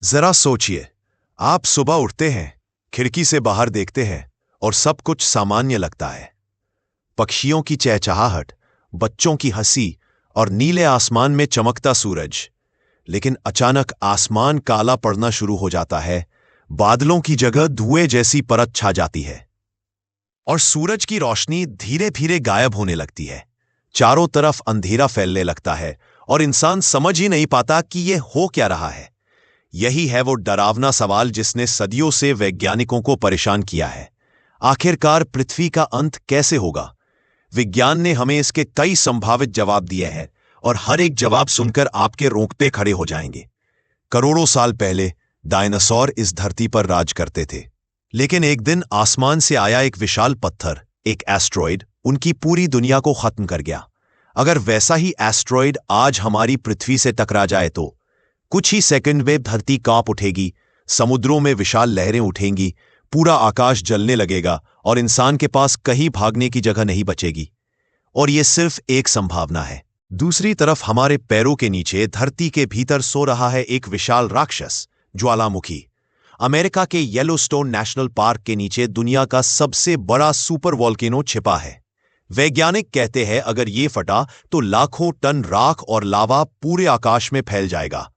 जरा सोचिए, आप सुबह उठते हैं, खिड़की से बाहर देखते हैं और सब कुछ सामान्य लगता है। पक्षियों की चहचहाहट, बच्चों की हंसी और नीले आसमान में चमकता सूरज। लेकिन अचानक आसमान काला पड़ना शुरू हो जाता है, बादलों की जगह धुएं जैसी परत छा जाती है और सूरज की रोशनी धीरे धीरे गायब होने लगती है। चारों तरफ अंधेरा फैलने लगता है और इंसान समझ ही नहीं पाता कि यह हो क्या रहा है। यही है वो डरावना सवाल जिसने सदियों से वैज्ञानिकों को परेशान किया है। आखिरकार पृथ्वी का अंत कैसे होगा? विज्ञान ने हमें इसके कई संभावित जवाब दिए हैं और हर एक जवाब सुनकर आपके रोंगटे खड़े हो जाएंगे। करोड़ों साल पहले डायनासोर इस धरती पर राज करते थे, लेकिन एक दिन आसमान से आया एक विशाल पत्थर, एक एस्ट्रॉइड, उनकी पूरी दुनिया को खत्म कर गया। अगर वैसा ही एस्ट्रॉइड आज हमारी पृथ्वी से टकरा जाए तो कुछ ही सेकंड में धरती कांप उठेगी, समुद्रों में विशाल लहरें उठेंगी, पूरा आकाश जलने लगेगा और इंसान के पास कहीं भागने की जगह नहीं बचेगी। और यह सिर्फ एक संभावना है। दूसरी तरफ हमारे पैरों के नीचे धरती के भीतर सो रहा है एक विशाल राक्षस, ज्वालामुखी। अमेरिका के येलोस्टोन नेशनल पार्क के नीचे दुनिया का सबसे बड़ा सुपर वोल्केनो छिपा है। वैज्ञानिक कहते हैं अगर ये फटा तो लाखों टन राख और लावा पूरे आकाश में फैल जाएगा।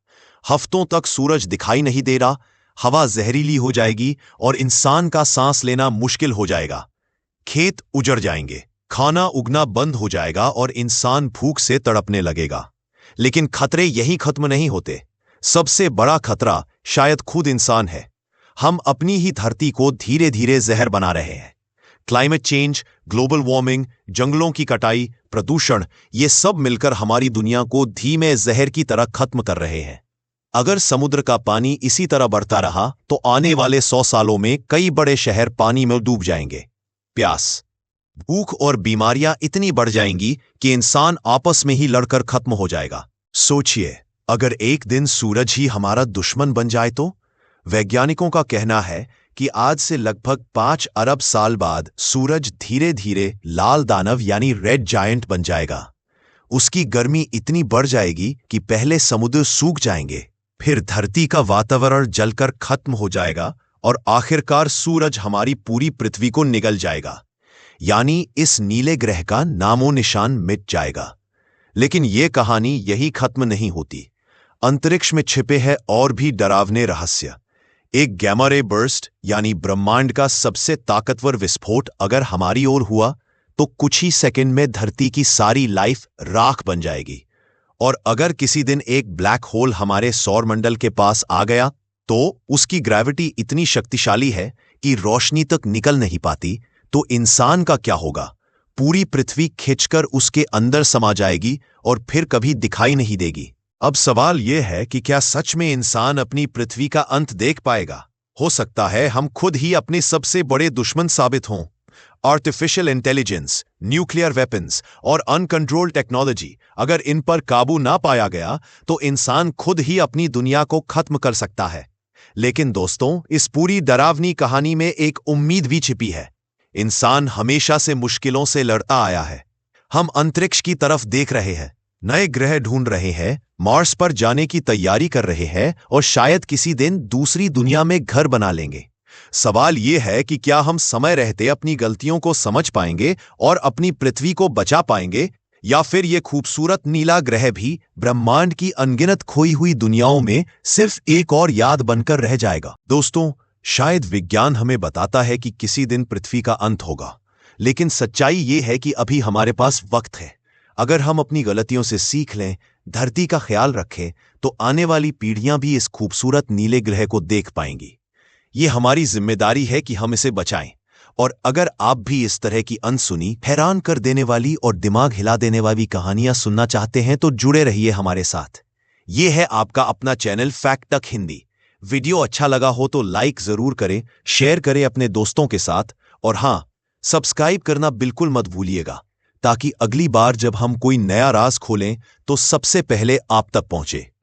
हफ्तों तक सूरज दिखाई नहीं दे रहा, हवा जहरीली हो जाएगी और इंसान का सांस लेना मुश्किल हो जाएगा। खेत उजड़ जाएंगे, खाना उगना बंद हो जाएगा और इंसान भूख से तड़पने लगेगा। लेकिन खतरे यहीं खत्म नहीं होते। सबसे बड़ा खतरा शायद खुद इंसान है। हम अपनी ही धरती को धीरे धीरे जहर बना रहे हैं। क्लाइमेट चेंज, ग्लोबल वार्मिंग, जंगलों की कटाई, प्रदूषण, ये सब मिलकर हमारी दुनिया को धीमे जहर की तरह खत्म कर रहे हैं। अगर समुद्र का पानी इसी तरह बढ़ता रहा तो आने वाले 100 सालों में कई बड़े शहर पानी में डूब जाएंगे। प्यास, भूख और बीमारियां इतनी बढ़ जाएंगी कि इंसान आपस में ही लड़कर खत्म हो जाएगा। सोचिए, अगर एक दिन सूरज ही हमारा दुश्मन बन जाए तो? वैज्ञानिकों का कहना है कि आज से लगभग 5 अरब साल बाद सूरज धीरे धीरे लाल दानव यानी रेड जायंट बन जाएगा। उसकी गर्मी इतनी बढ़ जाएगी कि पहले समुद्र सूख जाएंगे, फिर धरती का वातावरण जलकर खत्म हो जाएगा और आखिरकार सूरज हमारी पूरी पृथ्वी को निगल जाएगा। यानी इस नीले ग्रह का नामो निशान मिट जाएगा। लेकिन यह कहानी यही खत्म नहीं होती। अंतरिक्ष में छिपे हैं और भी डरावने रहस्य। एक गैमा रे बर्स्ट यानी ब्रह्मांड का सबसे ताकतवर विस्फोट अगर हमारी ओर हुआ तो कुछ ही सेकंड में धरती की सारी लाइफ राख बन जाएगी। और अगर किसी दिन एक ब्लैक होल हमारे सौरमंडल के पास आ गया तो उसकी ग्रेविटी इतनी शक्तिशाली है कि रोशनी तक निकल नहीं पाती, तो इंसान का क्या होगा? पूरी पृथ्वी खिंचकर उसके अंदर समा जाएगी और फिर कभी दिखाई नहीं देगी। अब सवाल यह है कि क्या सच में इंसान अपनी पृथ्वी का अंत देख पाएगा? हो सकता है हम खुद ही अपने सबसे बड़े दुश्मन साबित हों। आर्टिफिशियल इंटेलिजेंस, न्यूक्लियर वेपन्स और अनकंट्रोल्ड टेक्नोलॉजी, अगर इन पर काबू ना पाया गया तो इंसान खुद ही अपनी दुनिया को खत्म कर सकता है। लेकिन दोस्तों, इस पूरी डरावनी कहानी में एक उम्मीद भी छिपी है। इंसान हमेशा से मुश्किलों से लड़ता आया है। हम अंतरिक्ष की तरफ देख रहे हैं, नए ग्रह ढूंढ रहे हैं, मार्स पर जाने की तैयारी कर रहे हैं और शायद किसी दिन दूसरी दुनिया में घर बना लेंगे। सवाल यह है कि क्या हम समय रहते अपनी गलतियों को समझ पाएंगे और अपनी पृथ्वी को बचा पाएंगे, या फिर यह खूबसूरत नीला ग्रह भी ब्रह्मांड की अनगिनत खोई हुई दुनियाओं में सिर्फ एक और याद बनकर रह जाएगा। दोस्तों, शायद विज्ञान हमें बताता है कि किसी दिन पृथ्वी का अंत होगा, लेकिन सच्चाई यह है कि अभी हमारे पास वक्त है। अगर हम अपनी गलतियों से सीख लें, धरती का ख्याल रखें, तो आने वाली पीढ़ियां भी इस खूबसूरत नीले ग्रह को देख पाएंगी। ये हमारी जिम्मेदारी है कि हम इसे बचाएं। और अगर आप भी इस तरह की अनसुनी, हैरान कर देने वाली और दिमाग हिला देने वाली कहानियां सुनना चाहते हैं तो जुड़े रहिए हमारे साथ। ये है आपका अपना चैनल फैक्ट तक हिंदी। वीडियो अच्छा लगा हो तो लाइक जरूर करें, शेयर करें अपने दोस्तों के साथ, और हाँ, सब्सक्राइब करना बिल्कुल मत भूलिएगा, ताकि अगली बार जब हम कोई नया राज खोलें तो सबसे पहले आप तक पहुंचे।